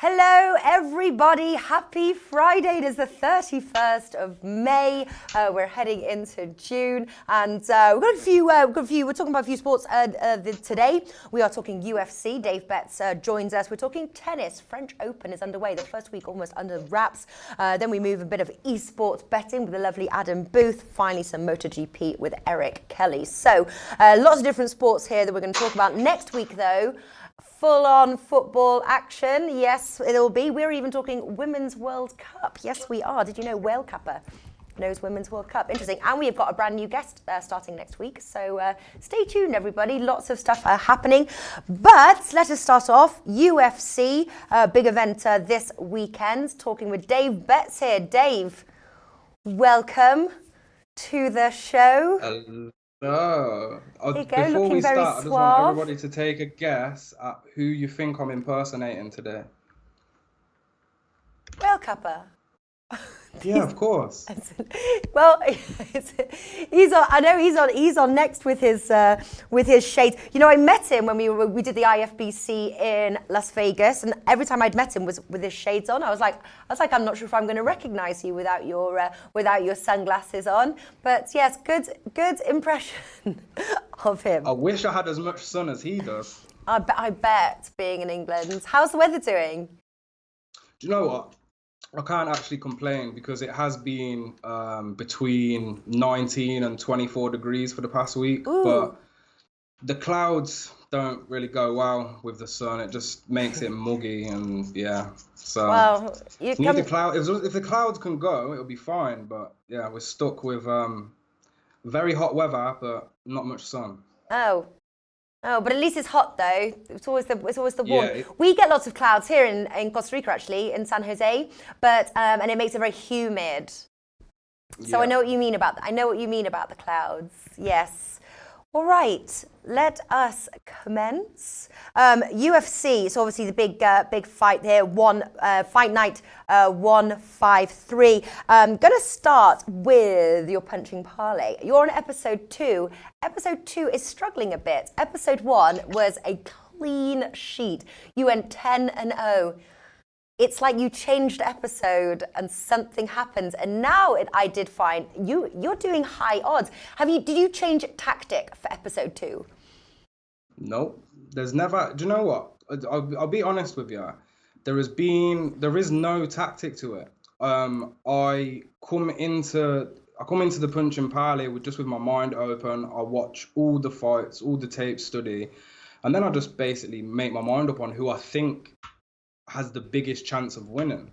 Hello, everybody. Happy Friday. It is the 31st of May. We're heading into June, and we've got a few. We're talking about a few sports today. We are talking UFC. Dave Betts joins us. We're talking tennis. French Open is underway. The first week almost under wraps. Then we move a bit of esports betting with the lovely Adam Booth. Finally, some Moto GP with Eric Kelly. So, lots of different sports here that we're going to talk about next week, though. Full-on football action. Yes, it'll be. We're even talking Women's World Cup. Yes, we are. Did you know Whale Cupper knows Women's World Cup? Interesting. And we've got a brand new guest starting next week. So stay tuned, everybody. Lots of stuff happening. But let us start off. UFC, big event this weekend. Talking with Dave Betts here. Dave, welcome to the show. No. There you go, Before looking we very start, I just want suave. everybody to take a guess at who you think I'm impersonating today. Whale Cupper. Yeah, of course. Well, he's on. I know he's on next with his shades. You know, I met him when we did the IFBC in Las Vegas, and every time I'd met him was with his shades on. I was like, I'm not sure if I'm going to recognize you without your sunglasses on. But yes, good impression of him. I wish I had as much sun as he does. I bet, being in England. How's the weather doing? Do you know what? I can't actually complain because it has been between 19 and 24 degrees for the past week. Ooh. But the clouds don't really go well with the sun. It just makes it muggy, and yeah. So well, if the clouds can go, it'll be fine. But yeah, we're stuck with very hot weather, but not much sun. Oh, but at least it's hot though. It's always the warm. Yeah, We get lots of clouds here in Costa Rica, actually, in San Jose, but and it makes it very humid. So yeah. I know what you mean about that. I know what you mean about the clouds. Yes. All right. Let us commence. UFC. So obviously the big fight here. Fight Night 153. Going to start with your punching parlay. You're on episode 2. Episode 2 is struggling a bit. Episode 1 was a clean sheet. You went 10-0. It's like you changed episode and something happened, and now I did find you're doing high odds. Did you change tactic for episode 2? Nope. There's never. Do you know what? I'll be honest with you. There is no tactic to it. I come into the punch and parlay with my mind open. I watch all the fights, all the tapes, study, and then I just basically make my mind up on who I think has the biggest chance of winning.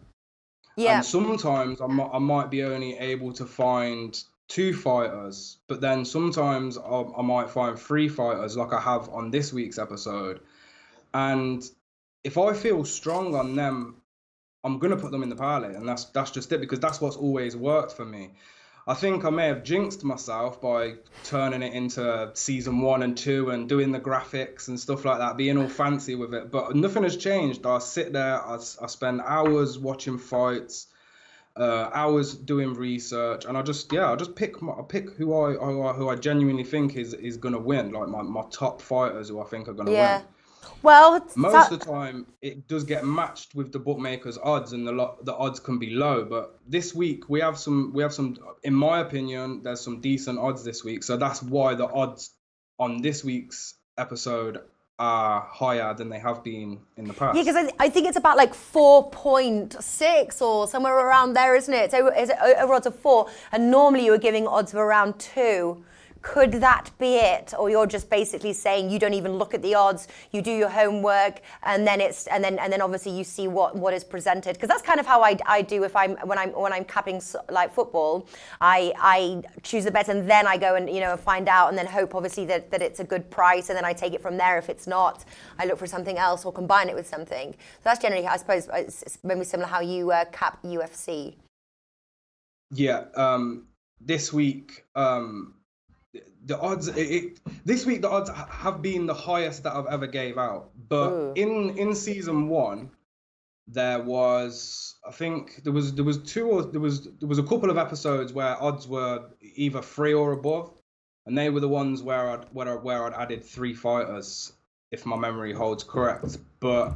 Yeah. And sometimes I might be only able to find 2 fighters, but then sometimes I might find 3 fighters, like I have on this week's episode. And if I feel strong on them, I'm gonna put them in the parlay, and that's just it, because that's what's always worked for me. I think I may have jinxed myself by turning it into season 1 and 2 and doing the graphics and stuff like that, being all fancy with it. But nothing has changed. I sit there, I spend hours watching fights, hours doing research, and I just pick who I genuinely think is gonna win, like my top fighters who I think are gonna win. Well, most of the time it does get matched with the bookmakers' odds, and the odds can be low. But this week we have some. In my opinion, there's some decent odds this week, so that's why the odds on this week's episode are higher than they have been in the past. Yeah, because I think it's about like 4.6 or somewhere around there, isn't it? So is it over odds of 4? And normally you were giving odds of around 2. Could that be it? Or you're just basically saying you don't even look at the odds, you do your homework, and then obviously you see what is presented? Because that's kind of how I do when I'm capping like football. I choose the bet, and then I go and find out, and then hope obviously that it's a good price, and then I take it from there. If it's not, I look for something else or combine it with something. So that's generally, I suppose, it's maybe similar how you cap UFC. Yeah. This week. The odds this week, the odds have been the highest that I've ever gave out. But in season 1, there was a couple of episodes where odds were either 3 or above, and they were the ones where I'd added 3 fighters, if my memory holds correct. But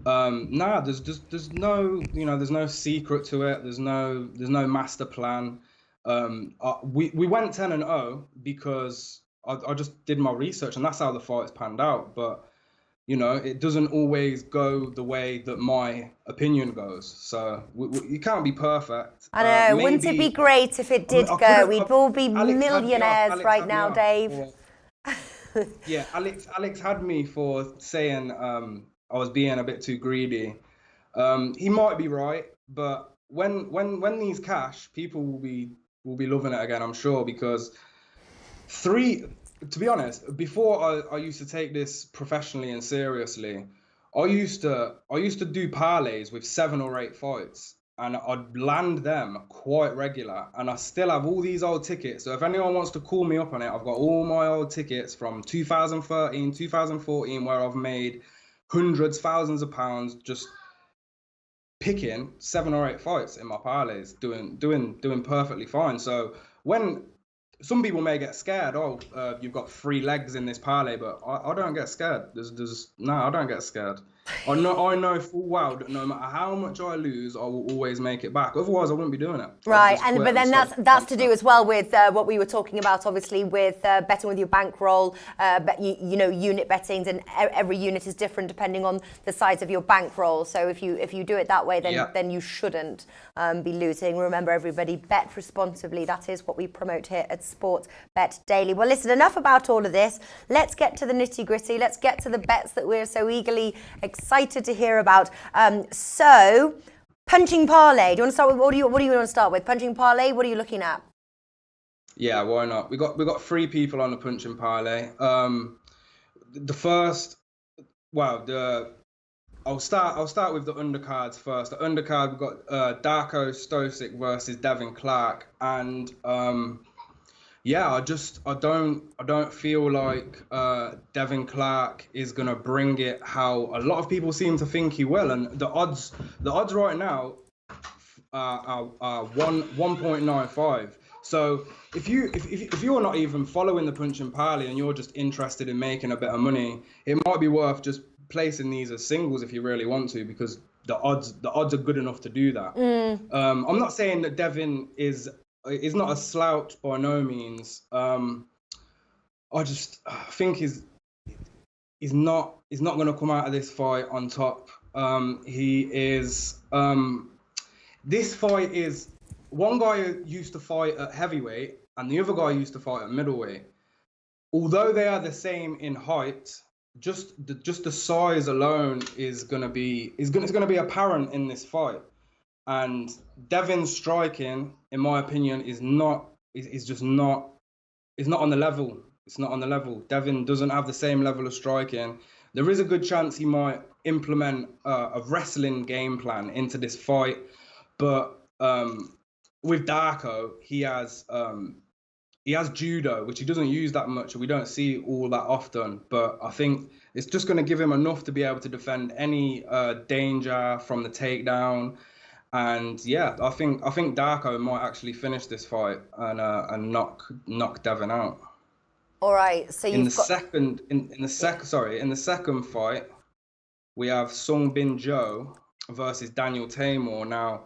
Nah, there's no, there's no secret to it. There's no master plan. We went 10-0 because I just did my research, and that's how the fights panned out. But it doesn't always go the way that my opinion goes. So you can't be perfect. I know. Wouldn't it be Maybe great if it did I could go? have. We'd all be Alex had me off. millionaires Alex right had me now, off Dave. for Yeah, Alex had me for saying I was being a bit too greedy. He might be right, but when these cash, people will be loving it again, I'm sure, because three, to be honest, before I used to take this professionally and seriously, I used to do parlays with 7 or 8 fights, and I'd land them quite regular, and I still have all these old tickets. So if anyone wants to call me up on it, I've got all my old tickets from 2013, 2014, where I've made hundreds, thousands of pounds just picking 7 or 8 fights in my parlays, doing perfectly fine. So when some people may get scared, oh, you've got 3 legs in this parlay, but I don't get scared. No, I don't get scared. I know full well that no matter how much I lose, I will always make it back. Otherwise, I wouldn't be doing it. I'd Right, just quit but and then stop. that's to do as well with what we were talking about, obviously, with betting with your bankroll, unit bettings, and every unit is different depending on the size of your bankroll. So if you do it that way, then Yeah. then you shouldn't be losing. Remember, everybody, bet responsibly. That is what we promote here at Sports Bet Daily. Well, listen, enough about all of this. Let's get to the nitty gritty. Let's get to the bets that we're so eagerly excited to hear about. So. Punching parlay. Do you want to start with what do you want to start with? Punching parlay. What are you looking at? Yeah, why not? We got 3 people on the punching parlay. The first, well, I'll start with the undercards first. The undercard, we've got Darko Stosic versus Devin Clark, and yeah, I don't feel like Devin Clark is gonna bring it how a lot of people seem to think he will, and the odds right now are 1.95. So if you're not even following the punch and parlay and you're just interested in making a bit of money, it might be worth just placing these as singles if you really want to, because the odds are good enough to do that. I'm not saying that Devin is not a slouch by no means. I just think he's not going to come out of this fight on top. He is. This fight is one guy used to fight at heavyweight and the other guy used to fight at middleweight. Although they are the same in height, just the size alone is gonna be apparent in this fight. And Devin's striking, in my opinion, is not on the level. It's not on the level. Devin doesn't have the same level of striking. There is a good chance he might implement a wrestling game plan into this fight, but with Darko, he has judo, which he doesn't use that much, and we don't see all that often. But I think it's just going to give him enough to be able to defend any danger from the takedown. And yeah, I think Darko might actually finish this fight and knock Devin out. All right. So In the you've got. second in the second fight, we have Sung Bin Jo versus Daniel Tamor. Now,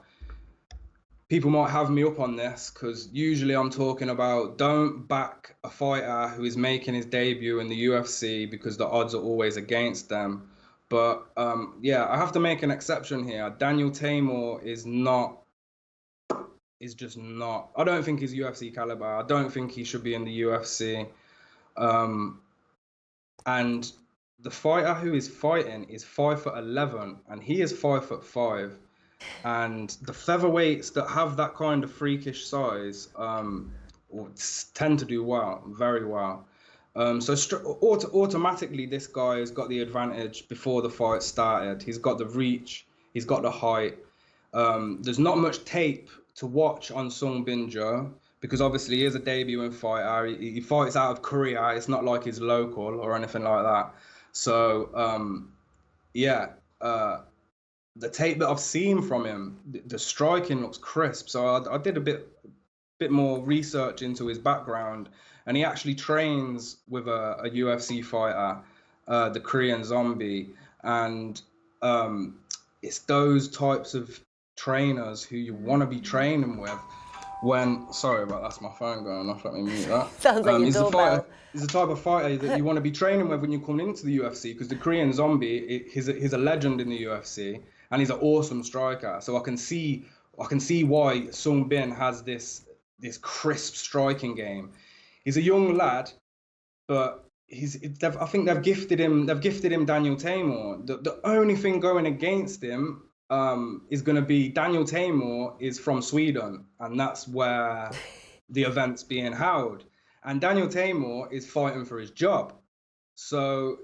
people might have me up on this because usually I'm talking about don't back a fighter who is making his debut in the UFC because the odds are always against them. But yeah, I have to make an exception here. Daniel Tamor is just not. I don't think he's UFC caliber. I don't think he should be in the UFC. And the fighter who is fighting is 5'11", and he is 5'5". And the featherweights that have that kind of freakish size tend to do well, very well. So automatically, this guy has got the advantage before the fight started. He's got the reach, he's got the height. There's not much tape to watch on Sung Bin Jo because obviously he is a debuting fighter. He fights out of Korea. It's not like he's local or anything like that. So yeah. The tape that I've seen from him, the striking looks crisp. So I did a bit more research into his background, and he actually trains with a UFC fighter, the Korean Zombie. And it's those types of trainers who you want to be training with. Sorry about that's my phone going off. Let me mute that. Sounds like your doorbell. He's the type of fighter that you want to be training with when you come into the UFC, because the Korean Zombie, he's a legend in the UFC, and he's an awesome striker. So I can see why Sung Bin has this crisp striking game. He's a young lad, but I think they've gifted him Daniel Tamor. The only thing going against him is going to be Daniel Tamor is from Sweden, and that's where the event's being held. And Daniel Tamor is fighting for his job. So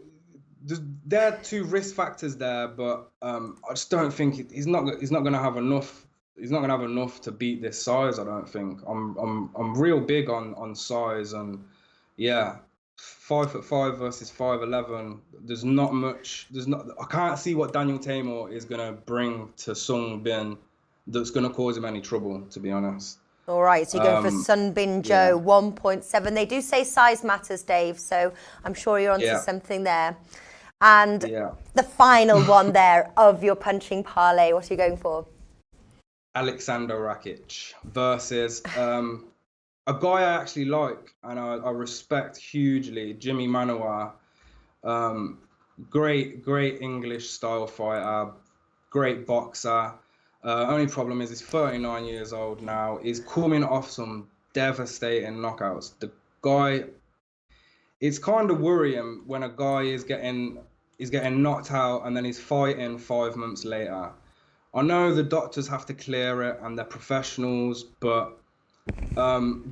there are two risk factors there, but I just don't think he's not going to have enough. He's not going to have enough to beat this size. I don't think. I'm real big on size, and yeah, 5'5" versus 5'11". There's not much. I can't see what Daniel Tamor is going to bring to Sung Bin that's going to cause him any trouble, to be honest. All right, so you're going for Sun Bin Joe, 1.7. They do say size matters, Dave, so I'm sure you're onto something there. And the final one there of your punching parlay, what are you going for? Alexander Rakic versus a guy I actually like and I respect hugely, Jimmy Manuwa. Great English style fighter, great boxer. Only problem is he's 39 years old now. He's coming off some devastating knockouts. The guy, it's kind of worrying when a guy is getting knocked out and then he's fighting 5 months later. I know the doctors have to clear it and they're professionals, but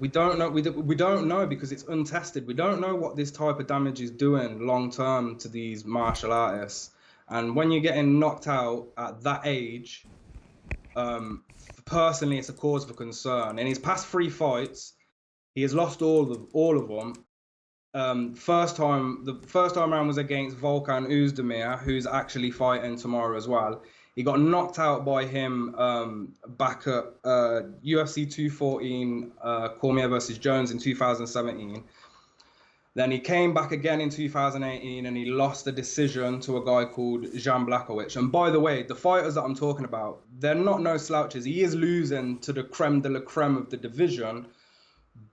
we don't know. We don't know because it's untested. We don't know what this type of damage is doing long term to these martial artists. And when you're getting knocked out at that age, personally, it's a cause for concern. In his past 3 fights, he has lost all of them. The first time round was against Volkan Oezdemir, who's actually fighting tomorrow as well. He got knocked out by him back at UFC 214, Cormier versus Jones in 2017. Then he came back again in 2018 and he lost a decision to a guy called Jan Blachowicz. And by the way, the fighters that I'm talking about, they're not no slouches. He is losing to the creme de la creme of the division.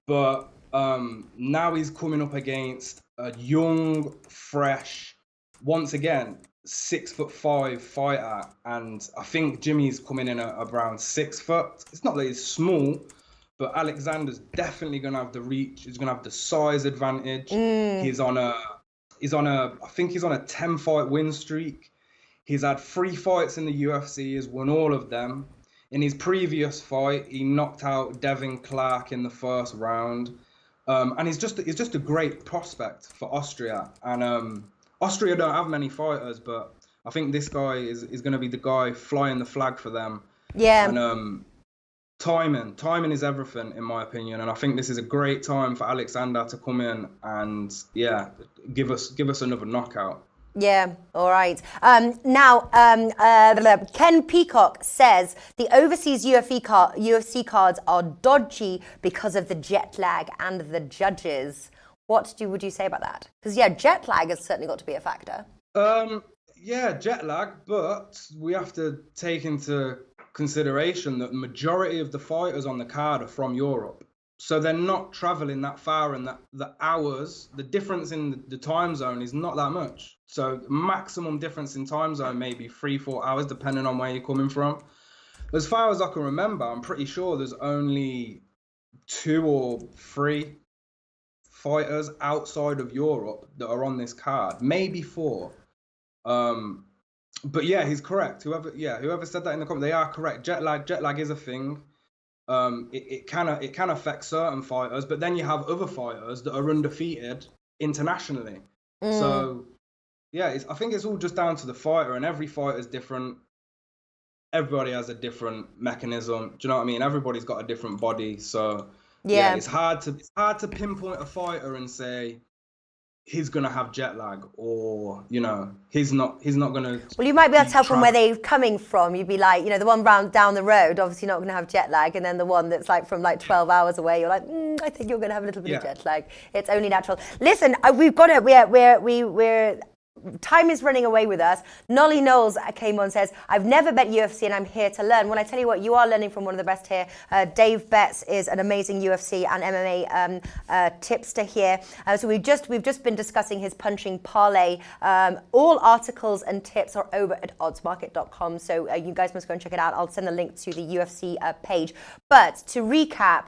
But now he's coming up against a young, fresh, once again, 6'5" fighter. And I think Jimmy's coming in at around 6 foot. It's not that he's small, but Alexander's definitely going to have the reach. He's going to have the size advantage. He's on a 10 fight win streak. He's had 3 fights in the UFC. He's won all of them. In his previous fight, he knocked out Devin Clark in the first round. And he's just a great prospect for Austria. And Austria don't have many fighters, but I think this guy is going to be the guy flying the flag for them. Yeah. And timing is everything, in my opinion. And I think this is a great time for Alexander to come in and give us another knockout. Yeah, all right. Now, Ken Peacock says the overseas UFC cards are dodgy because of the jet lag and the judges. What would you say about that? Because, jet lag has certainly got to be a factor. Jet lag, but we have to take into consideration that the majority of the fighters on the card are from Europe. So they're not traveling that far, and the hours, the difference in the time zone is not that much. So maximum difference in time zone may be 3-4 hours, depending on where you're coming from. As far as I can remember, I'm pretty sure there's only 2 or 3 fighters outside of Europe that are on this card, maybe 4. But yeah, he's correct. Whoever said that in the comment, they are correct. Jet lag is a thing. It can affect certain fighters, but then you have other fighters that are undefeated internationally. So I think it's all just down to the fighter, and every fighter is different. Everybody has a different mechanism. Do you know what I mean? Everybody's got a different body, so it's hard to pinpoint a fighter and say he's gonna have jet lag, or he's not gonna. Well, you might be able to tell from where they're coming from. You'd be like, the one round down the road, obviously not gonna have jet lag, and then the one that's like from 12 hours away, you're like, I think you're gonna have a little bit of jet lag. It's only natural. Listen, we've got it. We're time is running away with us. Nolly Knowles came on and says, I've never bet UFC and I'm here to learn. Well, I tell you what, you are learning from one of the best here. Dave Betts is an amazing UFC and MMA tipster here. So we've just been discussing his punching parlay. All articles and tips are over at oddsmarket.com. So you guys must go and check it out. I'll send the link to the UFC page. But to recap,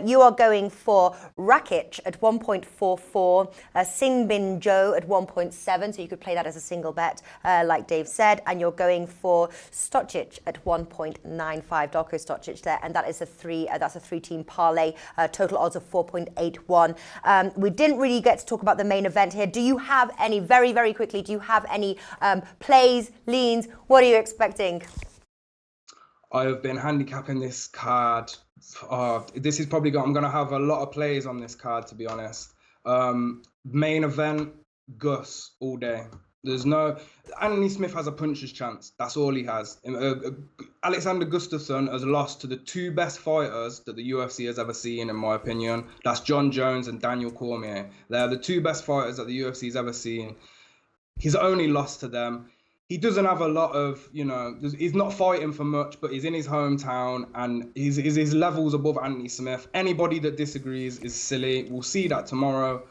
you are going for Rakic at 1.44, Singbin Joe at 1.7, so you could play that as a single bet, like Dave said, and you're going for Stocic at 1.95, Darko Stocic there, and that is that's a three-team parlay, total odds of 4.81. We didn't really get to talk about the main event here. Do you have any, very, very quickly, do you have any plays, leans? What are you expecting? I have been handicapping this card. This is probably I'm going to have a lot of plays on this card, to be honest. Main event, Gus all day. There's no... Anthony Smith has a puncher's chance. That's all he has. Alexander Gustafsson has lost to the two best fighters that the UFC has ever seen, in my opinion. That's John Jones and Daniel Cormier. They're the two best fighters that the UFC has ever seen. He's only lost to them. He doesn't have a lot of, he's not fighting for much, but he's in his hometown and his level's above Anthony Smith. Anybody that disagrees is silly. We'll see that tomorrow.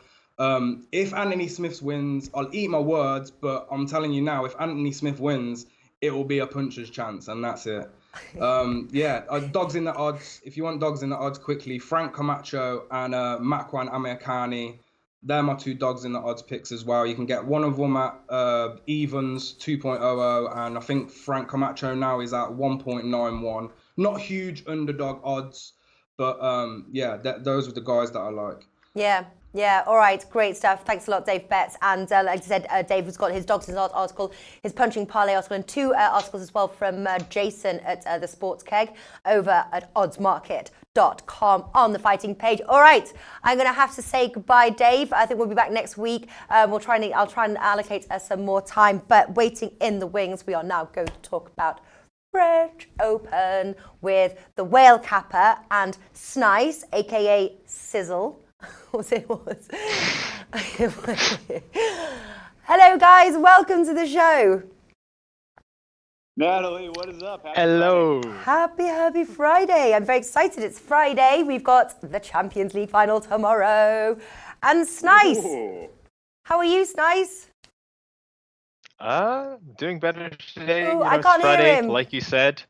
If Anthony Smith wins, I'll eat my words, but I'm telling you now, if Anthony Smith wins, it will be a puncher's chance, and that's it. Dogs in the odds. If you want dogs in the odds quickly, Frank Camacho and Makwan Amirkhani. They're my two dogs in the odds picks as well. You can get one of them at evens 2.00, and I think Frank Camacho now is at 1.91. Not huge underdog odds, but those are the guys that I like. Yeah, all right, great stuff. Thanks a lot, Dave Betts. And like I said, Dave has got his Dogs in the Odds article, his punching parlay article, and two articles as well from Jason at the Sports Keg over at oddsmarket.com on the fighting page. All right, I'm going to have to say goodbye, Dave. I think we'll be back next week. I'll try and allocate some more time. But waiting in the wings, we are now going to talk about French Open with the whale capper and Snice, aka Sizzle. Hello, guys. Welcome to the show. Natalie, what is up? Hello. Happy Friday. I'm very excited. It's Friday. We've got the Champions League final tomorrow. And Snice. Ooh. How are you, Snice? Doing better today. Ooh, I can't Friday, hear him. like you said.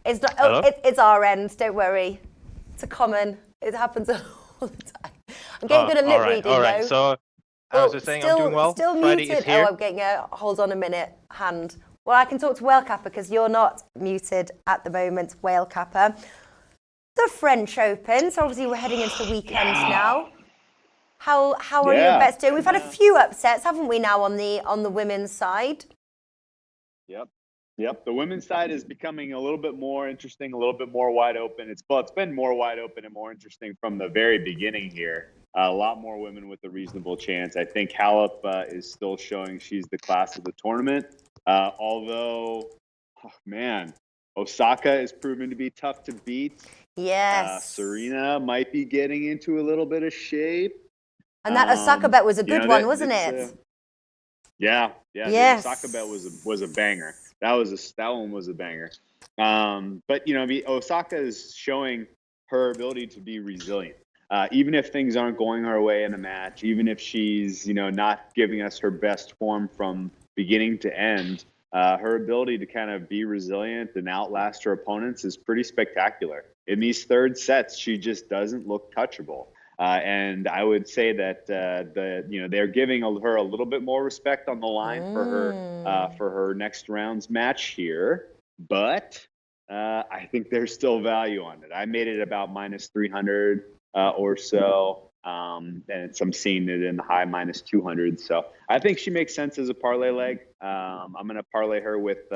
It's not. Hello? It's our end. Don't worry. It's a common. It happens all the time. I'm getting good at lip reading, all right. though. So I was just saying I'm doing well. Still Friday muted. is here. I'm getting a hold on a minute hand. Well, I can talk to Whale Capper because you're not muted at the moment, Whale Capper. The French Open. So obviously we're heading into the weekend now. How are your bets doing? We've had a few upsets, haven't we, now on the women's side? Yep. The women's side is becoming a little bit more interesting, a little bit more wide open. It's been more wide open and more interesting from the very beginning here. A lot more women with a reasonable chance. I think Halep is still showing she's the class of the tournament. Although, Osaka is proven to be tough to beat. Yes. Serena might be getting into a little bit of shape. And that Osaka bet was a good one, wasn't it? Yeah. Yes. The Osaka bet was a banger. That one was a banger. But Osaka is showing her ability to be resilient. Even if things aren't going her way in a match, even if she's not giving us her best form from beginning to end, her ability to kind of be resilient and outlast her opponents is pretty spectacular. In these third sets, she just doesn't look touchable. And I would say that they're giving her a little bit more respect on the line for her next round's match here, but I think there's still value on it. I made it about minus 300 or so, and I'm seeing it in the high minus 200. So I think she makes sense as a parlay leg. I'm going to parlay her with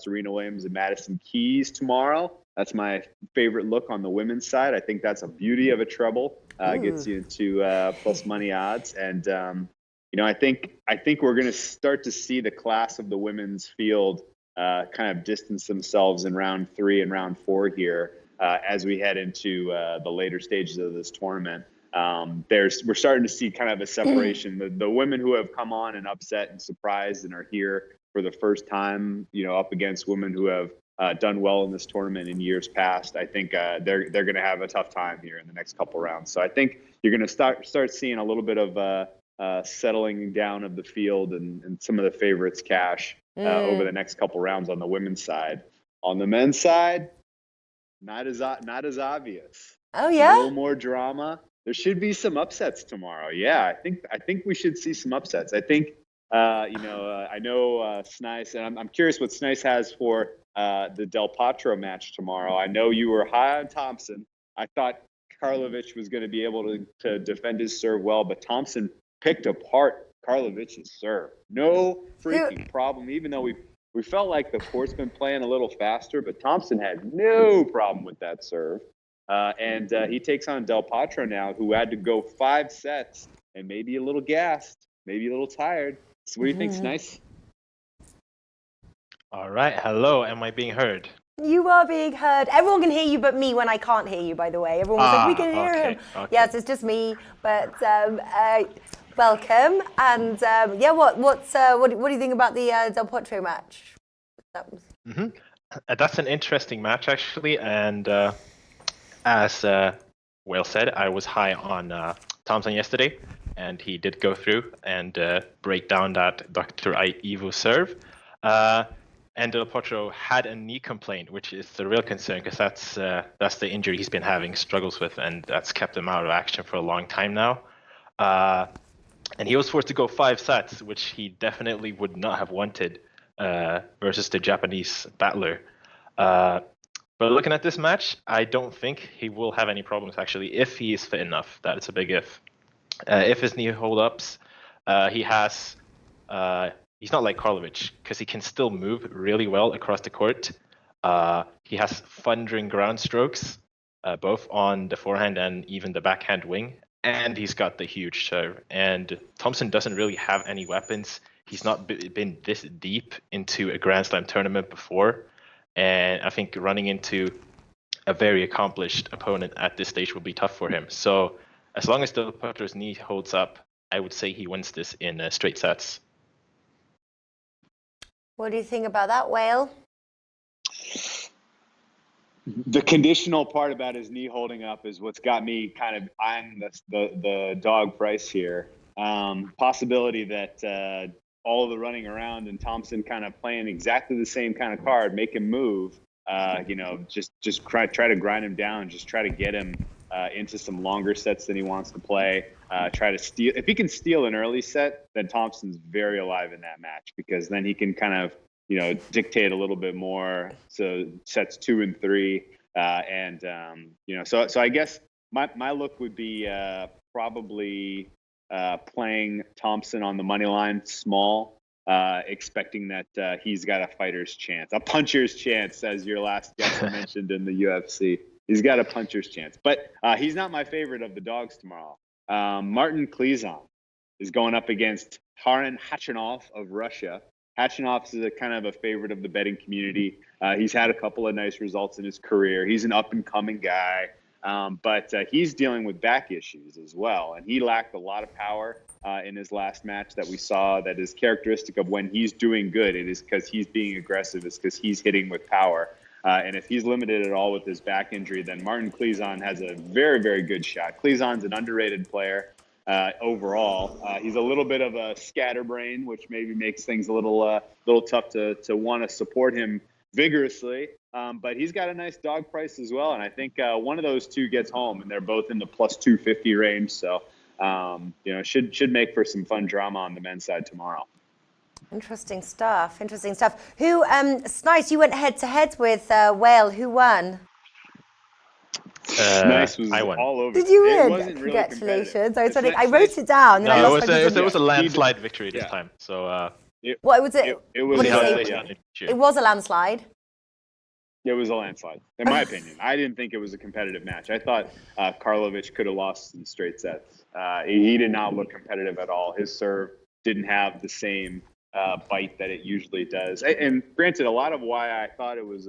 Serena Williams and Madison Keys tomorrow. That's my favorite look on the women's side. I think that's a beauty of a treble. Gets you into plus money odds, and I think we're going to start to see the class of the women's field kind of distance themselves in round 3 and round 4 here as we head into the later stages of this tournament. we're starting to see kind of a separation. The women who have come on and upset and surprised and are here for the first time, up against women who have done well in this tournament in years past. I think they're going to have a tough time here in the next couple rounds. So I think you're going to start seeing a little bit of settling down of the field and some of the favorites cash over the next couple rounds on the women's side. On the men's side, not as obvious. Oh yeah, a little more drama. There should be some upsets tomorrow. Yeah, I think we should see some upsets. I think I know Snice, and I'm curious what Snice has for the Del Potro match tomorrow. I know you were high on Thompson. I thought Karlovic was going to be able to defend his serve well, but Thompson picked apart Karlovic's serve. No freaking problem, even though we felt like the court's been playing a little faster, but Thompson had no problem with that serve. And he takes on Del Potro now, who had to go 5 sets and maybe a little gassed, maybe a little tired. So what do you think, Snice? All right. Hello. Am I being heard? You are being heard. Everyone can hear you but me when I can't hear you, by the way. Everyone was like, we can hear him. Okay. Yes, it's just me. But welcome. And what do you think about the Del Potro match? That's an interesting match, actually. And as Whale said, I was high on Thompson yesterday. And he did go through and break down that Dr. Evo serve. And Del Potro had a knee complaint, which is the real concern because that's the injury he's been having struggles with, and that's kept him out of action for a long time now. And he was forced to go 5 sets, which he definitely would not have wanted versus the Japanese battler. But looking at this match, I don't think he will have any problems, actually, if he is fit enough. That is a big if. If his knee hold-ups, he has... he's not like Karlovic because he can still move really well across the court. He has thundering ground strokes, both on the forehand and even the backhand wing. And he's got the huge serve. And Thompson doesn't really have any weapons. He's not been this deep into a Grand Slam tournament before. And I think running into a very accomplished opponent at this stage will be tough for him. So as long as Del Potro's knee holds up, I would say he wins this in straight sets. What do you think about that, Whale? The conditional part about his knee holding up is what's got me kind of eyeing the dog price here. Possibility that all of the running around and Thompson kind of playing exactly the same kind of card, make him move, just try to grind him down, just try to get him into some longer sets than he wants to play. Try to steal. If he can steal an early set, then Thompson's very alive in that match because then he can kind of, dictate a little bit more. So sets 2 and 3, so I guess my look would be probably playing Thompson on the money line small, expecting that he's got a fighter's chance, a puncher's chance, as your last guest mentioned in the UFC. He's got a puncher's chance, but he's not my favorite of the dogs tomorrow. Martin Klizan is going up against Karen Khachanov of Russia. Khachanov is a kind of a favorite of the betting community. He's had a couple of nice results in his career. He's an up-and-coming guy, but he's dealing with back issues as well, and he lacked a lot of power in his last match that we saw. That is characteristic of when he's doing good. It is because he's being aggressive. It's because he's hitting with power. And if he's limited at all with his back injury, then Martin Klizan has a very, very good shot. Klizan's an underrated player overall. He's a little bit of a scatterbrain, which maybe makes things a little tough to want to support him vigorously. But he's got a nice dog price as well. And I think one of those two gets home, and they're both in the plus 250 range. So, should make for some fun drama on the men's side tomorrow. Interesting stuff. Who, Snice, you went head-to-head with Whale. Who won? Snice was I won. all over. Did you win? Wasn't really Congratulations. competitive. I wrote it down. No, it was a landslide victory this time. So what was it? It was It was a landslide. It was a landslide, in my opinion. I didn't think it was a competitive match. I thought Karlovic could have lost in straight sets. He did not look competitive at all. His serve didn't have the same bite that it usually does. And granted, a lot of why I thought it was,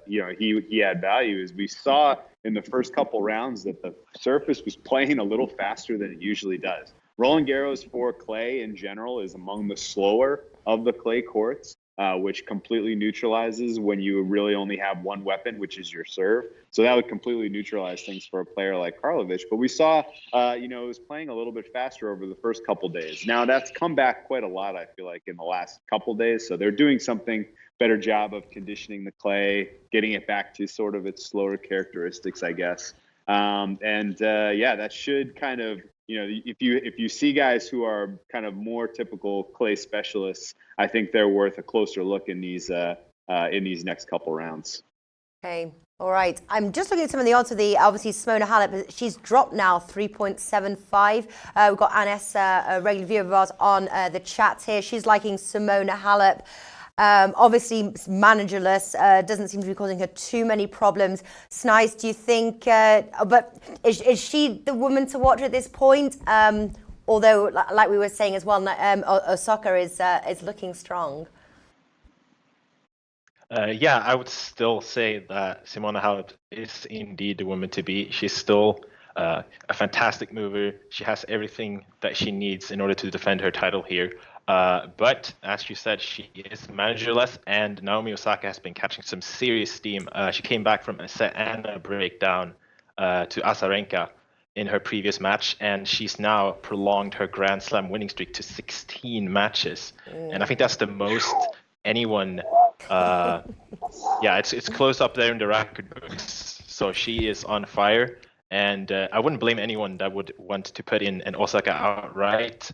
he had value is we saw in the first couple rounds that the surface was playing a little faster than it usually does. Roland Garros for clay in general is among the slower of the clay courts, which completely neutralizes when you really only have one weapon, which is your serve. So that would completely neutralize things for a player like Karlovic. But we saw, it was playing a little bit faster over the first couple days. Now that's come back quite a lot, I feel like, in the last couple days. So they're doing something better job of conditioning the clay, getting it back to sort of its slower characteristics, I guess. That should kind of, if you see guys who are kind of more typical clay specialists, I think they're worth a closer look in these next couple rounds. Okay. All right. I'm just looking at some of the odds of obviously Simona Halep. She's dropped now 3.75. We've got Anes, a regular viewer of ours, on the chat here. She's liking Simona Halep. Obviously managerless, doesn't seem to be causing her too many problems. Snice, do you think, but is she the woman to watch at this point? Although, like we were saying as well, Osaka is looking strong. I would still say that Simona Halep is indeed the woman to beat. She's still a fantastic mover. She has everything that she needs in order to defend her title here. But as you said, she is managerless, and Naomi Osaka has been catching some serious steam. She came back from a set and a breakdown to Azarenka in her previous match, and she's now prolonged her Grand Slam winning streak to 16 matches. And I think that's the most anyone. It's close up there in the record books. So she is on fire, and I wouldn't blame anyone that would want to put in an Osaka outright,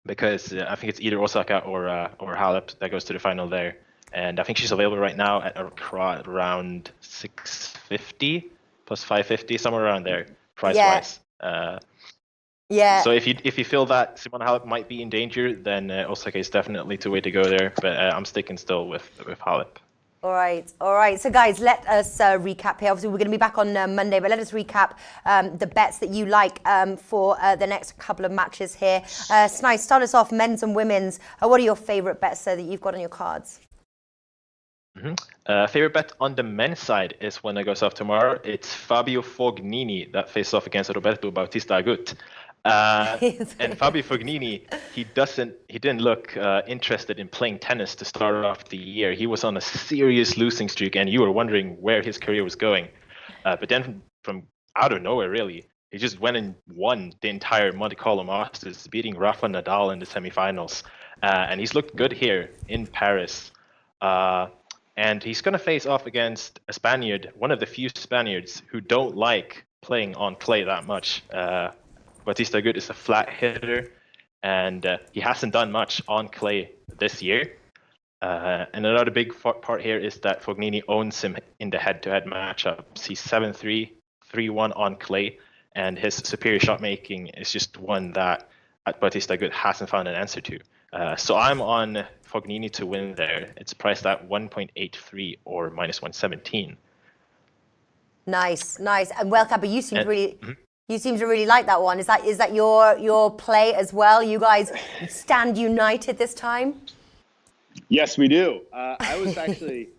because I think it's either Osaka or Halep that goes to the final there. And I think she's available right now at around 650 plus 550, somewhere around there, price-wise. So if you feel that Simona Halep might be in danger, then Osaka is definitely the way to go there. But I'm sticking still with Halep. All right. So guys, let us recap here. Obviously, we're going to be back on Monday, but let us recap the bets that you like for the next couple of matches here. Snice, start us off, men's and women's. What are your favorite bets that you've got on your cards? Favorite bet on the men's side is one that goes off tomorrow. It's Fabio Fognini that faces off against Roberto Bautista Agut. And Fabio Fognini, he didn't look interested in playing tennis to start off the year. He was on a serious losing streak, and you were wondering where his career was going. But then from out of nowhere, really, he just went and won the entire Monte Carlo Masters, beating Rafa Nadal in the semifinals. And he's looked good here in Paris. And he's going to face off against a Spaniard, one of the few Spaniards who don't like playing on clay that much. Bautista Agut is a flat hitter, and he hasn't done much on clay this year. And another big part here is that Fognini owns him in the head-to-head matchups. He's 7-3, 3-1 on clay, and his superior shot making is just one that Bautista Agut hasn't found an answer to. So I'm on Fognini to win there. It's priced at 1.83 or minus 117. Nice. And Kappa, you seem really. You seem to really like that one. Is that your play as well? You guys stand united this time? Yes, we do. I was actually,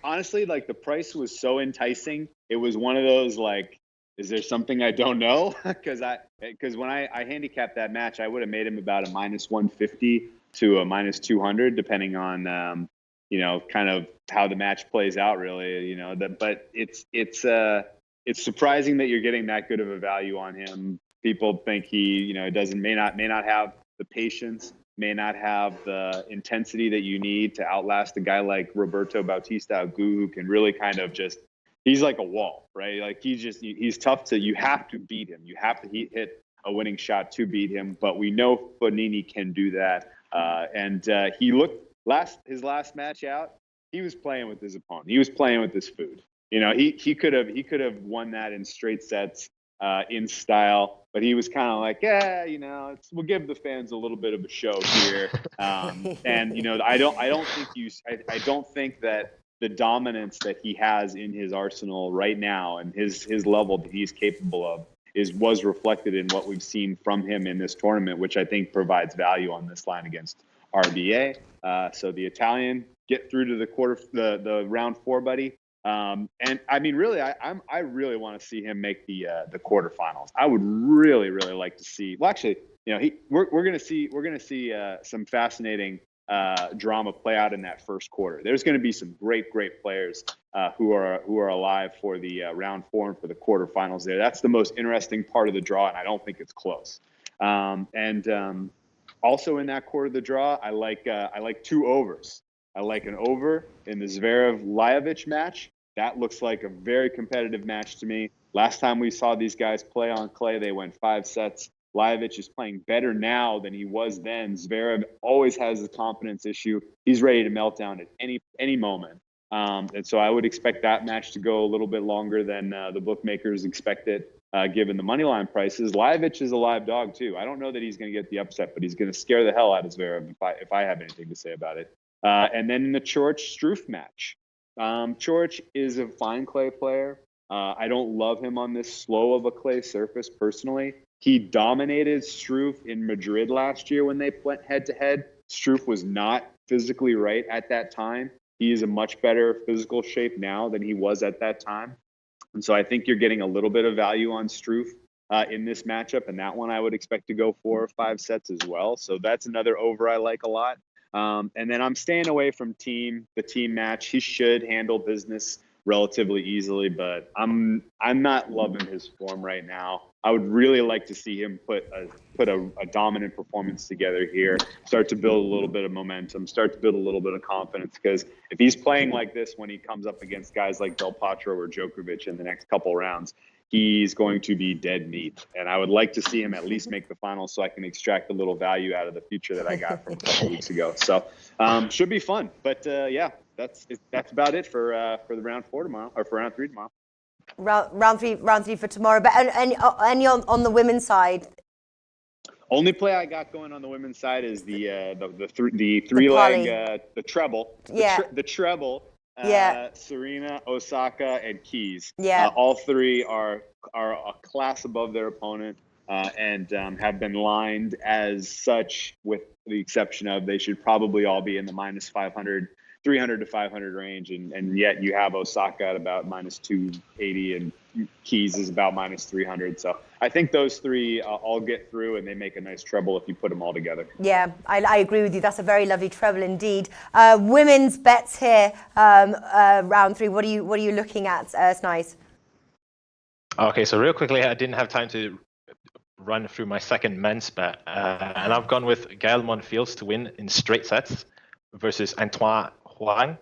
honestly, like the price was so enticing. It was one of those like, is there something I don't know? Because when I handicapped that match, I would have made him about a minus 150 to a minus 200, depending on kind of how the match plays out, really. But it's surprising that you're getting that good of a value on him. People think he, may not have the patience, may not have the intensity that you need to outlast a guy like Roberto Bautista Agut, who can really kind of just, he's like a wall, right? Like he's tough you have to beat him. You have to hit a winning shot to beat him, but we know Fognini can do that. He looked his last match out, he was playing with his opponent. He was playing with his food. He could have won that in straight sets in style, but he was kind of like, we'll give the fans a little bit of a show here. I don't think that the dominance that he has in his arsenal right now and his level that he's capable of was reflected in what we've seen from him in this tournament, which I think provides value on this line against RBA. So the Italian get through to the round 4, buddy. And I mean, really, I really want to see him make the quarterfinals. I would really, really like to see. Well, actually, we're gonna see some fascinating drama play out in that first quarter. There's going to be some great players who are alive for the round 4 and for the quarterfinals there. That's the most interesting part of the draw, and I don't think it's close. Also in that quarter of the draw, I like 2 overs. I like an over in the Zverev-Lajovic match. That looks like a very competitive match to me. Last time we saw these guys play on clay, they went 5 sets. Lajovic is playing better now than he was then. Zverev always has a confidence issue. He's ready to melt down at any moment. And so I would expect that match to go a little bit longer than the bookmakers expect it, given the money line prices. Lajovic is a live dog too. I don't know that he's going to get the upset, but he's going to scare the hell out of Zverev if I have anything to say about it. And then in the Coric-Struff match, Coric is a fine clay player. I don't love him on this slow of a clay surface personally. He dominated Struff in Madrid last year when they went head-to-head. Struff was not physically right at that time. He is in much better physical shape now than he was at that time. And so I think you're getting a little bit of value on Struff in this matchup. And that one I would expect to go 4 or 5 sets as well. So that's another over I like a lot. And then I'm staying away from the team match. He should handle business relatively easily, but I'm not loving his form right now. I would really like to see him put a dominant performance together here, start to build a little bit of momentum, start to build a little bit of confidence, because if he's playing like this when he comes up against guys like Del Potro or Djokovic in the next couple rounds, he's going to be dead meat. And I would like to see him at least make the finals so I can extract a little value out of the future that I got from a couple weeks ago. So should be fun. But yeah, that's about it for the round 4 tomorrow, or for round 3 tomorrow. Round three for tomorrow. But any on the women's side? Only play I got going on the women's side is the three leg the treble. Yeah. The treble. Yeah. Serena, Osaka, and Keys. Yeah. All 3 are a class above their opponent and have been lined as such, with the exception of they should probably all be in the minus 500, 300 to 500 range. And yet you have Osaka at about minus 280 and Keys is about minus 300. So I think those 3 all get through, and they make a nice treble if you put them all together. Yeah, I agree with you. That's a very lovely treble indeed. Women's bets here, round 3. What are you looking at, Snice? Okay, so real quickly, I didn't have time to run through my second men's bet, and I've gone with Gael Monfils to win in straight sets versus Antoine Hoang,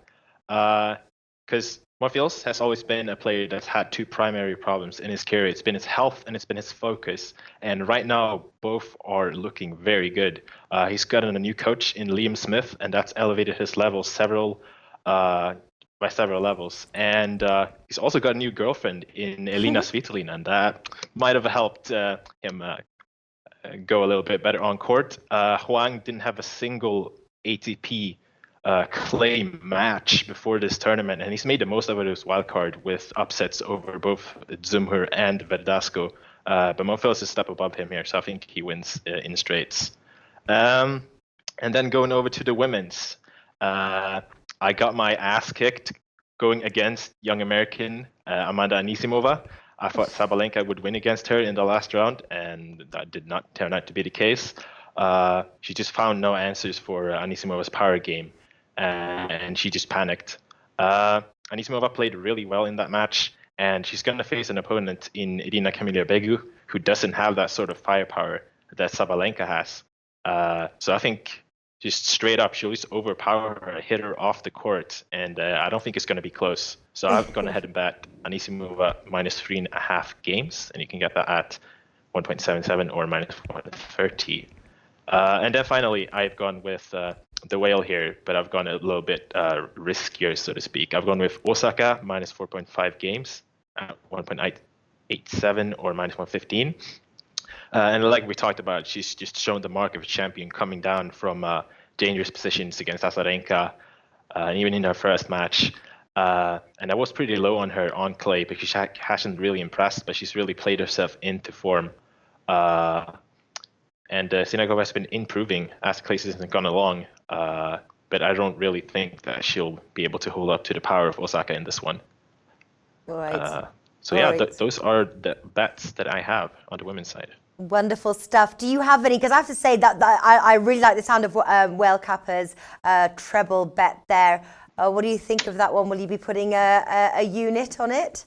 because Monfils has always been a player that's had 2 primary problems in his career. It's been his health and it's been his focus. And right now, both are looking very good. He's gotten a new coach in Liam Smith, and that's elevated his level by several levels. And he's also got a new girlfriend in Elina Svitolina, and that might have helped him go a little bit better on court. Hoang didn't have a single ATP clay match before this tournament, and he's made the most of it as wild card with upsets over both Zumhur and Verdasco. But Monfils is a step above him here, so I think he wins in straights. And then going over to the women's, I got my ass kicked going against young American Amanda Anisimova. I thought Sabalenka would win against her in the last round, and that did not turn out to be the case. She just found no answers for Anisimova's power game, and she just panicked. Anisimova played really well in that match, and she's going to face an opponent in Irina Camelia Begu who doesn't have that sort of firepower that Sabalenka has. So I think just straight up, she'll just overpower her, hit her off the court, and I don't think it's going to be close. So I've gone ahead and bet Anisimova minus 3.5 games, and you can get that at 1.77 or minus 130. And then finally, I've gone with the whale here, but I've gone a little bit riskier, so to speak. I've gone with Osaka minus 4.5 games at 1.87 or minus 115. And like we talked about, she's just shown the mark of a champion, coming down from dangerous positions against Azarenka, and even in her first match. And I was pretty low on her on clay because she hasn't really impressed, but she's really played herself into form And Sinagova has been improving as the season has gone along, but I don't really think that she'll be able to hold up to the power of Osaka in this one. All right. So All yeah, right. those are the bets that I have on the women's side. Wonderful stuff. Do you have any? Because I have to say that I really like the sound of Whale Kappa's treble bet there. What do you think of that one? Will you be putting a unit on it?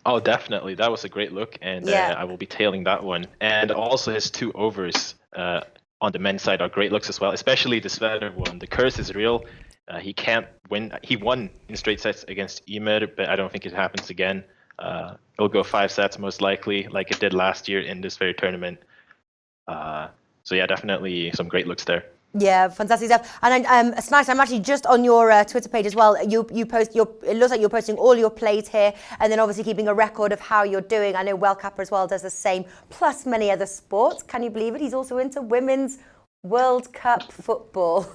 Oh, definitely. That was a great look, and Yeah. I will be tailing that one. And also his 2 overs on the men's side are great looks as well, especially the Zverev one. The curse is real. He can't win. He won in straight sets against Ymer, but I don't think it happens again. It'll go 5 sets most likely, like it did last year in this very tournament. So yeah, definitely some great looks there. Yeah, fantastic stuff. And it's nice. I'm actually just on your Twitter page as well. You post your. It looks like you're posting all your plays here, and then obviously keeping a record of how you're doing. I know Whale Kappa as well does the same, plus many other sports. Can you believe it? He's also into Women's World Cup football.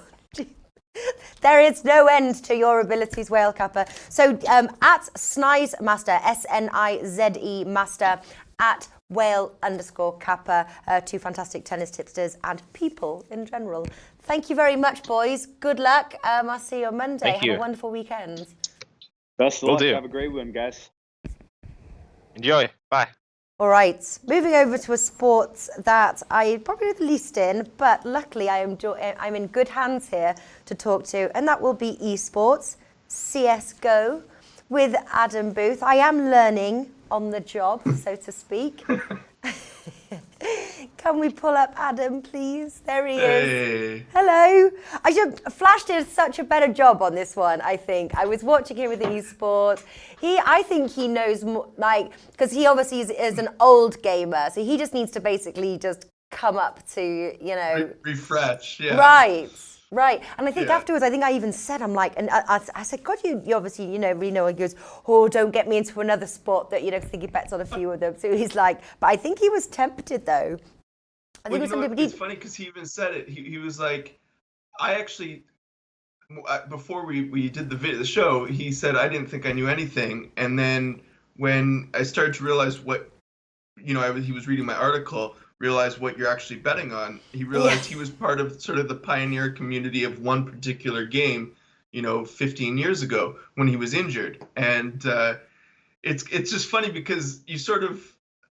There is no end to your abilities, Whale Kappa. So at Snize Master, SNIZE Master, at Whale_Kappa, 2 fantastic tennis tipsters and people in general. Thank you very much, boys. Good luck. I'll see you on Monday. Thank you. Have a wonderful weekend. Best of Will luck. do. Have a great one, guys. Enjoy. Bye. All right, moving over to a sport that I probably know the least in, but luckily I'm in good hands here to talk to, and that will be esports, CSGO, with Adam Booth. I am learning on the job, so to speak. Can we pull up Adam, please? There he is. Hello. Flash did such a better job on this one, I think. I was watching him with the esports. I think he knows more, because he obviously is an old gamer, so he just needs to basically just come up to, refresh, yeah. Right. And I think afterwards, I think I even said, I'm like, and I said, God, you obviously, really know. He goes, oh, don't get me into another sport that, I think he bets on a few of them. So he's like, but I think he was tempted though. It's funny because he even said it. He was like, I actually, before we did the show, he said, I didn't think I knew anything. And then when I started to realize what, he was reading my article, realized what you're actually betting on, he realized he was part of sort of the pioneer community of one particular game, 15 years ago when he was injured. And it's just funny because you sort of,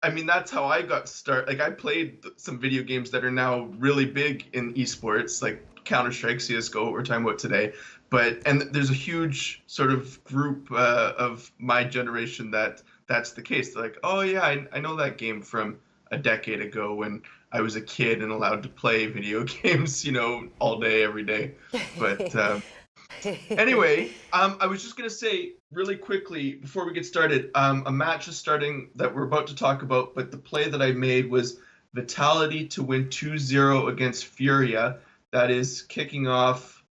that's how I got started. Like I played some video games that are now really big in esports, like Counter-Strike, CSGO, what we're talking about today. And there's a huge sort of group of my generation that's the case. They're like, oh yeah, I know that game from a decade ago when I was a kid and allowed to play video games, all day, every day. But anyway, I was just going to say really quickly before we get started, a match is starting that we're about to talk about, but the play that I made was Vitality to win 2-0 against Furia. That is kicking off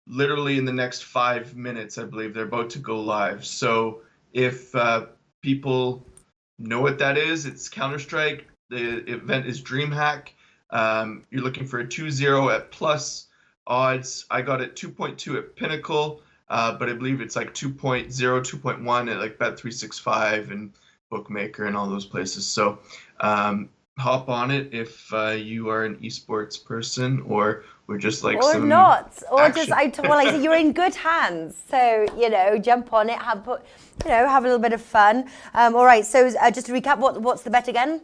literally in the next 5 minutes, I believe. They're about to go live. So if people know what that is, it's Counter-Strike. The event is DreamHack. You're looking for a 2-0 at plus odds. I got it 2.2 at Pinnacle, but I believe it's like 2.0, 2.1 at like Bet365 and Bookmaker and all those places. So hop on it if you are an esports person or would just like or some not, or action. just you're in good hands. So jump on it, have a little bit of fun. All right. So just to recap, what's the bet again?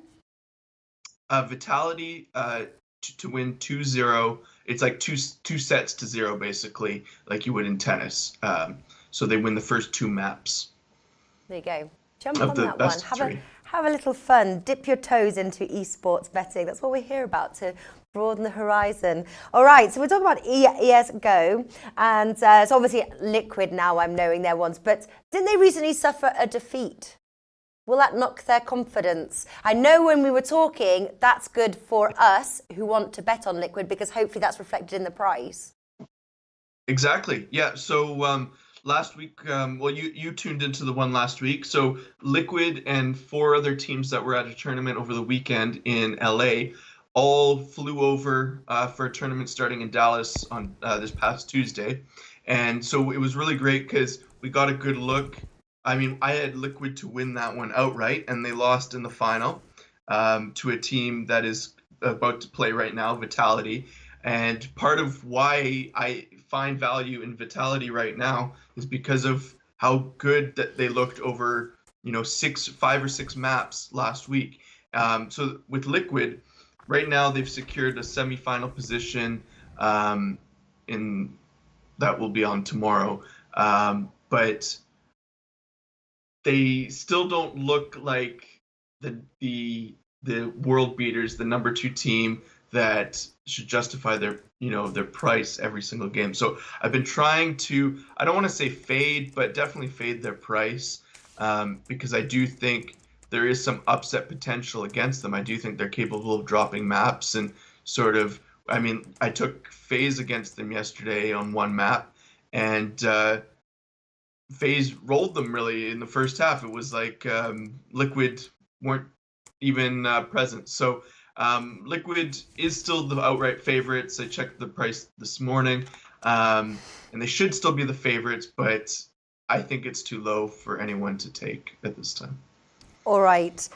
Vitality to win 2-0. It's like two sets to 0 basically, like you would in tennis. So they win the first 2 maps. There you go. Jump on that one. Have a little fun. Dip your toes into esports betting. That's what we're here about, to broaden the horizon. All right, so we're talking about ESGO, and it's obviously Liquid now. I'm knowing their ones, but didn't they recently suffer a defeat? Will that knock their confidence? I know when we were talking, that's good for us who want to bet on Liquid because hopefully that's reflected in the price. Exactly. Yeah. So last week, you tuned into the one last week. So Liquid and 4 other teams that were at a tournament over the weekend in LA all flew over for a tournament starting in Dallas on this past Tuesday. And so it was really great because we got a good look. I had Liquid to win that one outright, and they lost in the final to a team that is about to play right now, Vitality. And part of why I find value in Vitality right now is because of how good that they looked over, 5 or 6 maps last week. So with Liquid, right now they've secured a semifinal position in that will be on tomorrow. But they still don't look like the world beaters, the number 2 team that should justify their their price every single game. So I've been trying to, I don't want to say fade, but definitely fade their price, because I do think there is some upset potential against them. I do think they're capable of dropping maps and sort of, I mean, I took FaZe against them yesterday on one map, and FaZe rolled them really in the first half. It was like Liquid weren't even present. So Liquid is still the outright favorites. I checked the price this morning, and they should still be the favorites, but I think it's too low for anyone to take at this time. All right.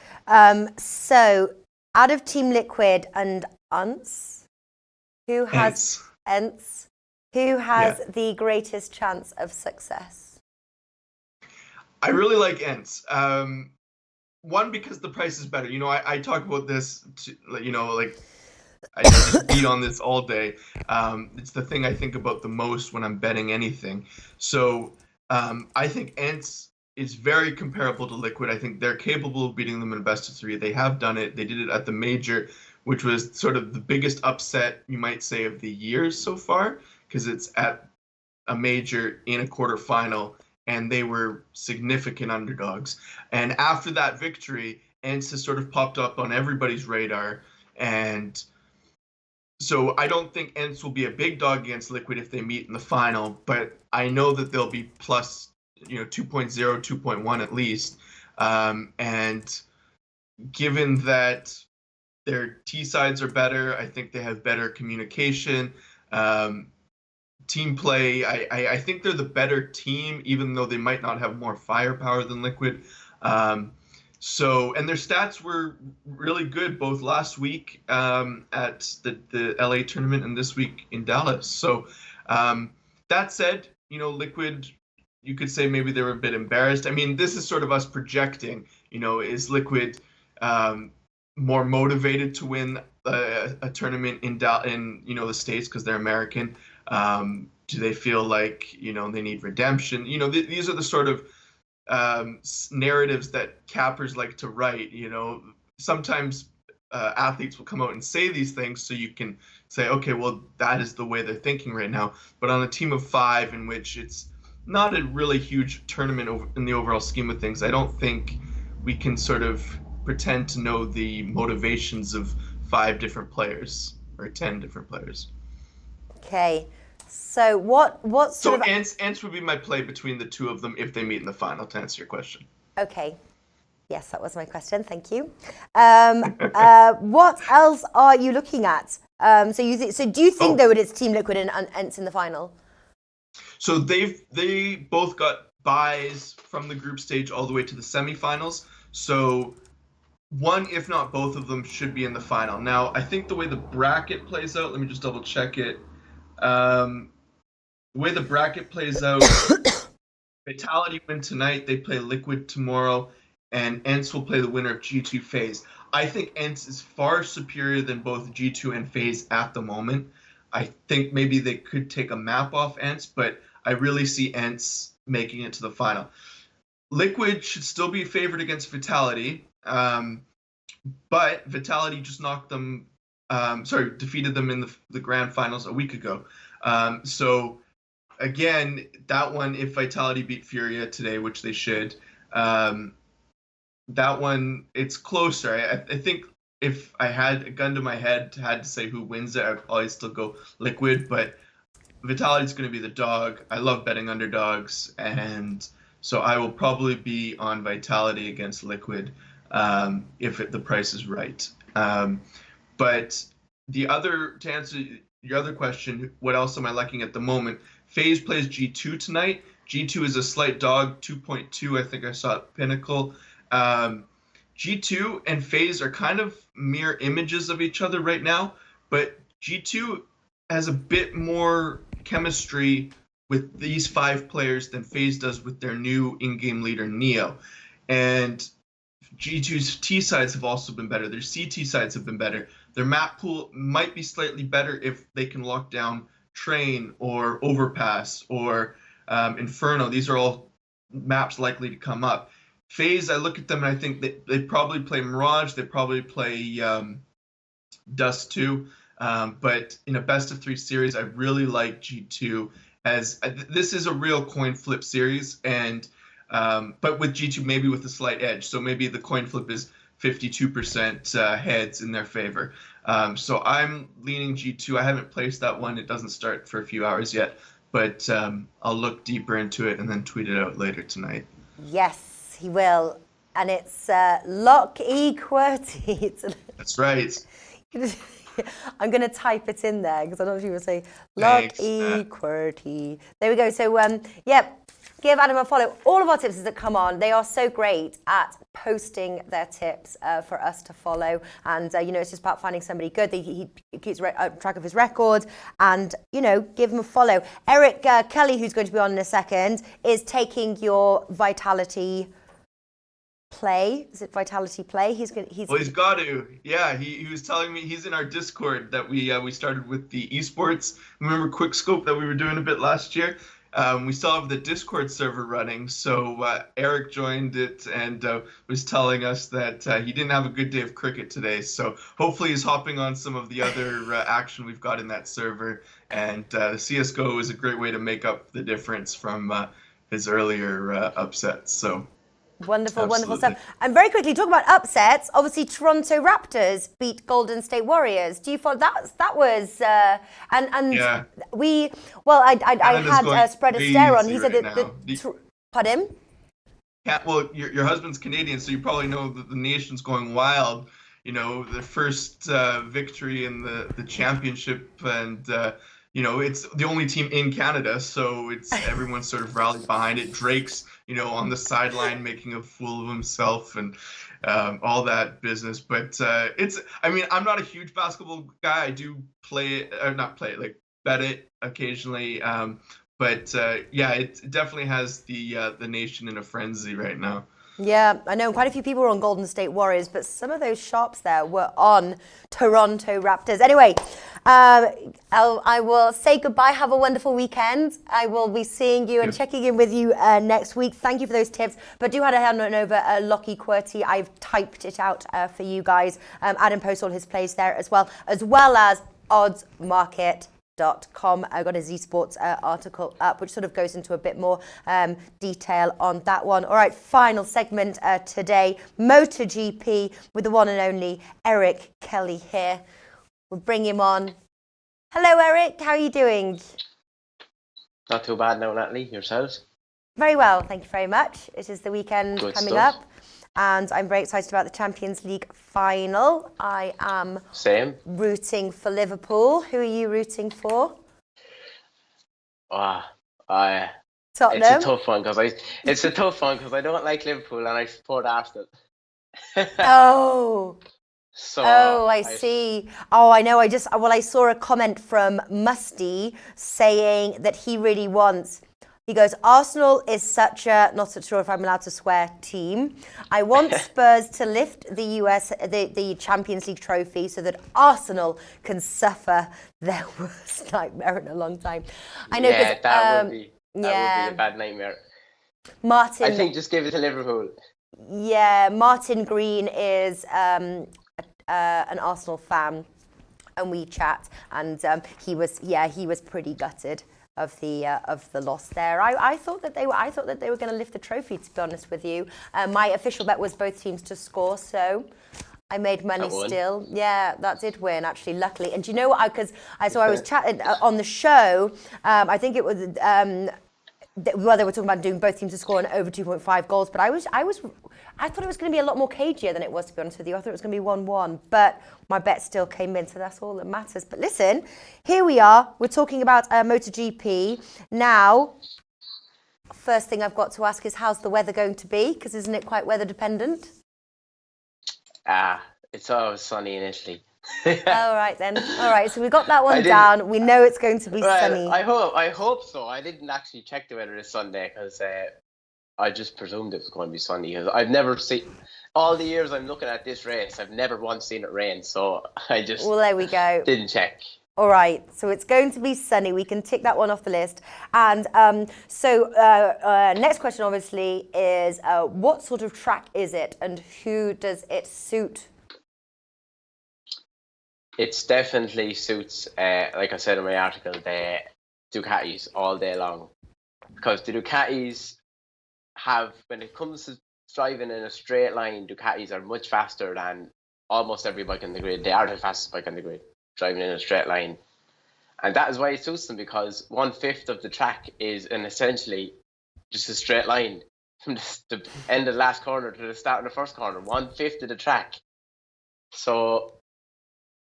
So out of Team Liquid and Unts, who has the greatest chance of success? I really like Ents. One, because the price is better. I talk about this, I just beat on this all day. It's the thing I think about the most when I'm betting anything. So I think Ents is very comparable to Liquid. I think they're capable of beating them in a best of 3. They have done it. They did it at the major, which was sort of the biggest upset, you might say, of the year so far, because it's at a major in a quarterfinal, and they were significant underdogs. And after that victory, Ents has sort of popped up on everybody's radar. And so I don't think Ents will be a big dog against Liquid if they meet in the final, but I know that they'll be plus 2.0, 2.1 at least. And given that their T sides are better, I think they have better communication. Team play, I think they're the better team, even though they might not have more firepower than Liquid. And their stats were really good both last week at the LA tournament and this week in Dallas. So that said, Liquid, you could say maybe they were a bit embarrassed. I mean, this is sort of us projecting, is Liquid more motivated to win a tournament in the States because they're American? Do they feel like, they need redemption? These are the sort of narratives that cappers like to write. Sometimes athletes will come out and say these things so you can say, okay, well, that is the way they're thinking right now. But on a team of 5 in which it's not a really huge tournament in the overall scheme of things, I don't think we can sort of pretend to know the motivations of 5 different players or 10 different players. Okay. So what sort of... Ents would be my play between the 2 of them if they meet in the final, to answer your question. Okay. Yes, that was my question. Thank you. What else are you looking at? So do you think though it's Team Liquid and Ents in the final? So they both got buys from the group stage all the way to the semifinals. So one, if not both of them, should be in the final. Now, I think the way the bracket plays out, let me just double check it. The way the bracket plays out, Vitality win tonight, they play Liquid tomorrow, and Ents will play the winner of G2 FaZe. I think Ents is far superior than both G2 and FaZe at the moment. I think maybe they could take a map off Ents, but I really see Ents making it to the final. Liquid should still be favored against Vitality, but Vitality just defeated them in the grand finals a week ago. So again, that one, if Vitality beat Furia today, which they should, that one, it's closer. I think if I had a gun to my head, had to say who wins it, I'd probably still go Liquid, but Vitality's going to be the dog. I love betting underdogs, and so I will probably be on Vitality against Liquid if the price is right. But to answer your other question, what else am I liking at the moment? FaZe plays G2 tonight. G2 is a slight dog, 2.2. I think I saw at Pinnacle. G2 and FaZe are kind of mirror images of each other right now, but G2 has a bit more chemistry with these 5 players than FaZe does with their new in-game leader, Neo. And G2's T sides have also been better. Their CT sides have been better. Their map pool might be slightly better if they can lock down Train or Overpass or Inferno. These are all maps likely to come up. FaZe, I look at them and I think they probably play Mirage. They probably play Dust 2. But in a best of 3 series, I really like G2 as this is a real coin flip series, and but with G2 maybe with a slight edge. So maybe the coin flip is 52% heads in their favor. So I'm leaning G2. I haven't placed that one. It doesn't start for a few hours yet, but I'll look deeper into it and then tweet it out later tonight. Yes, he will. And it's Lock E QWERTY. That's right. I'm going to type it in there because I don't know if you were saying Lock E QWERTY. There we go. So, give Adam a follow. All of our tipsters that come on, they are so great at posting their tips for us to follow. And, it's just about finding somebody good. He keeps track of his record and, give him a follow. Eric Kelly, who's going to be on in a second, is taking your Vitality play. Is it Vitality play? He's got to. Yeah, he was telling me he's in our Discord that we started with the esports. Remember Quickscope that we were doing a bit last year? We still have the Discord server running, so Eric joined it and was telling us that he didn't have a good day of cricket today. So hopefully he's hopping on some of the other action we've got in that server. And the CSGO is a great way to make up the difference from his earlier upsets. So. Wonderful, Absolutely. wonderful stuff. And very quickly, talk about upsets. Obviously, Toronto Raptors beat Golden State Warriors. Do you follow that? That was and yeah. I had Spread a Stare on. He said that. Pardon? Yeah, well, your husband's Canadian, so you probably know that the nation's going wild. The first victory in the championship, and it's the only team in Canada, so it's everyone's sort of rallied behind it. Drake's, on the sideline making a fool of himself and all that business. But I'm not a huge basketball guy. I do bet it occasionally. But it definitely has the nation in a frenzy right now. Yeah, I know quite a few people were on Golden State Warriors, but some of those sharps there were on Toronto Raptors. Anyway, I will say goodbye. Have a wonderful weekend. I will be seeing you and checking in with you next week. Thank you for those tips. But do head on over Lock E QWERTY. I've typed it out for you guys. Adam posts all his plays there as well as oddsmarket.com. I've got a Z Sports article up, which sort of goes into a bit more detail on that one. All right, final segment today, Moto GP with the one and only Eric Kelly here. We'll bring him on. Hello, Eric. How are you doing? Not too bad now, Natalie. Yourselves? Very well, thank you very much. It is the weekend Good coming stuff. up, and I'm very excited about the Champions League final. I am rooting for Liverpool. Who are you rooting for? Tottenham. It's a tough one because I don't like Liverpool and I support Arsenal. I see. Oh, I know. I saw a comment from Musty saying that he really wants. He goes, Arsenal is such a, not so sure if I'm allowed to swear, team. I want Spurs to lift the Champions League trophy so that Arsenal can suffer their worst nightmare in a long time. I know. Yeah, that would be a bad nightmare. Martin. I think just give it to Liverpool. Yeah, Martin Green is an Arsenal fan, and we chat, and he was pretty gutted of the loss there. I thought that they were going to lift the trophy, to be honest with you. My official bet was both teams to score, so I made money still. Yeah, that did win, actually, luckily. And do you know what? Because I was chatting on the show. I think it was they were talking about doing both teams to score and over 2.5 goals. But I thought it was going to be a lot more cagier than it was, to be honest with you. I thought it was going to be 1-1, but my bet still came in, so that's all that matters. But listen, here we are. We're talking about Moto GP. Now, first thing I've got to ask is, how's the weather going to be? Because isn't it quite weather dependent? It's always sunny in Italy. All right then. All right, so we got that one down. We know it's going to be sunny. I hope so. I didn't actually check the weather this Sunday because I just presumed it was going to be sunny. Because I've never seen, all the years I'm looking at this race, I've never once seen it rain. So I just there we go. Didn't check. All right, so it's going to be sunny. We can tick that one off the list. And next question, obviously, is what sort of track is it, and who does it suit? It definitely suits, like I said in my article, the Ducatis all day long. Because the Ducatis have, when it comes to driving in a straight line, Ducatis are much faster than almost every bike on the grid. They are the fastest bike on the grid, driving in a straight line. And that is why it suits them, because 1/5 of the track is essentially just a straight line from the end of the last corner to the start of the first corner. 1/5 of the track. So,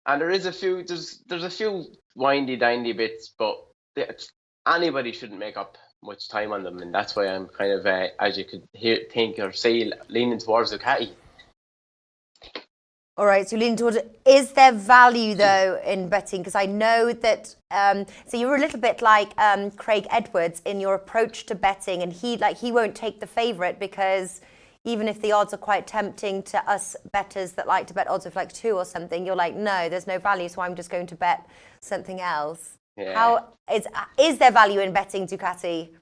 and there is there's a few windy bits, but anybody shouldn't make up much time on them, and that's why I'm kind of, as you could think or see, leaning towards Ducati. All right, so leaning towards it. Is there value though in betting? Because I know that so you're a little bit like Craig Edwards in your approach to betting, and he won't take the favourite because even if the odds are quite tempting to us bettors that like to bet odds of like 2 or something, you're like, no, there's no value, so I'm just going to bet something else. Yeah. How is there value in betting Ducati?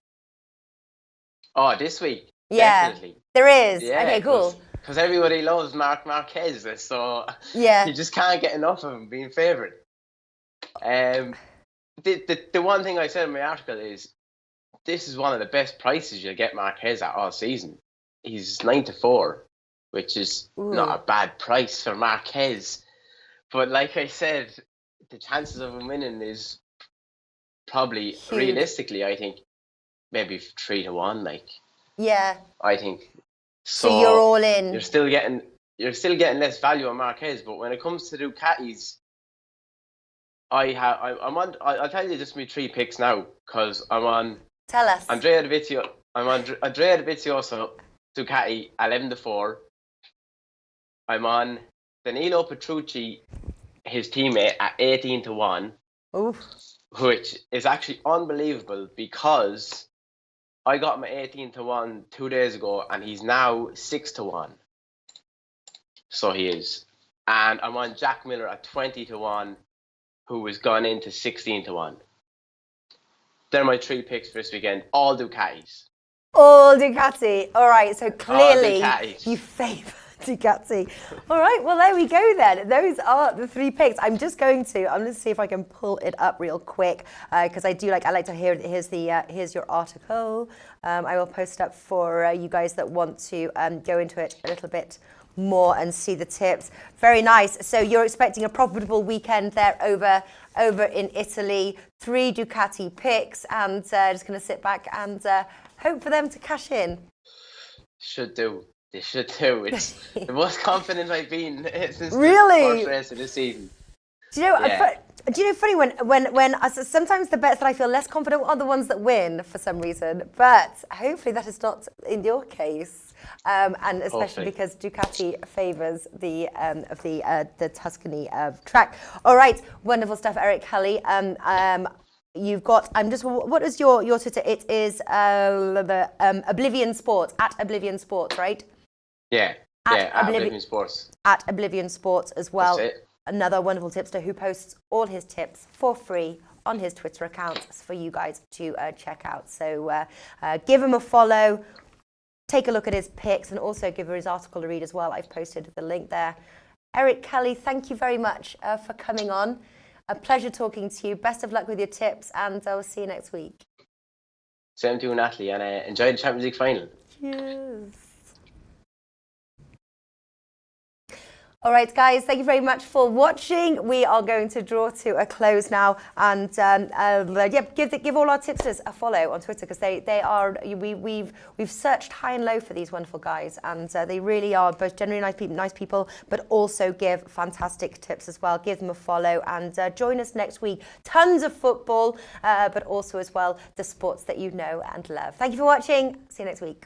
Oh, this week? Yeah, definitely. There is. Yeah, okay, cool. Because everybody loves Marc Marquez, so yeah, you just can't get enough of him being favourite. The one thing I said in my article is this is one of the best prices you'll get Marquez at all season. He's 9-4, which is not a bad price for Marquez. But like I said, the chances of him winning is probably huge. Realistically, I think maybe 3-1. Like, yeah, I think. So you're all in. You're still getting less value on Marquez, but when it comes to Ducatis, I'll tell you just my 3 picks now because I'm on. Tell us. Andrea Dovizioso, Ducati 11-4. I'm on Danilo Petrucci, his teammate, at 18-1. Oof. Which is actually unbelievable because I got him at 18-1 2 days ago, and he's now 6-1. So he is. And I'm on Jack Miller at 20-1, who has gone into 16-1. They're my 3 picks for this weekend. All Ducatis. All Ducati. All right, so clearly you favour Ducati. All right, well, there we go then. Those are the 3 picks. I'm going to see if I can pull it up real quick because I like to hear, here's your article. I will post it up for you guys that want to go into it a little bit more and see the tips. Very nice. So you're expecting a profitable weekend there over in Italy. 3 Ducati picks, and just going to sit back and hope for them to cash in. They should do. It's the most confident I've been since the first race of the season. Do you know, funny when sometimes the bets that I feel less confident are the ones that win for some reason, but hopefully that is not in your case, and especially because Ducati favours the Tuscany track. All right, wonderful stuff, Eric Kelly. You've got. What is your Twitter? It is the Oblivion Sports at Oblivion Sports, right? Yeah. At Oblivion Sports. At Oblivion Sports as well. That's it. Another wonderful tipster who posts all his tips for free on his Twitter account for you guys to check out. So give him a follow, take a look at his picks, and also give his article a read as well. I've posted the link there. Eric Kelly, thank you very much for coming on. A pleasure talking to you. Best of luck with your tips, and I'll see you next week. Same to you, Natalie, and enjoy the Champions League final. Cheers. All right, guys, thank you very much for watching. We are going to draw to a close now, and give all our tipsters a follow on Twitter because they are we've searched high and low for these wonderful guys, and they really are both genuinely nice people, but also give fantastic tips as well. Give them a follow and join us next week. Tons of football, but also as well the sports that you know and love. Thank you for watching. See you next week.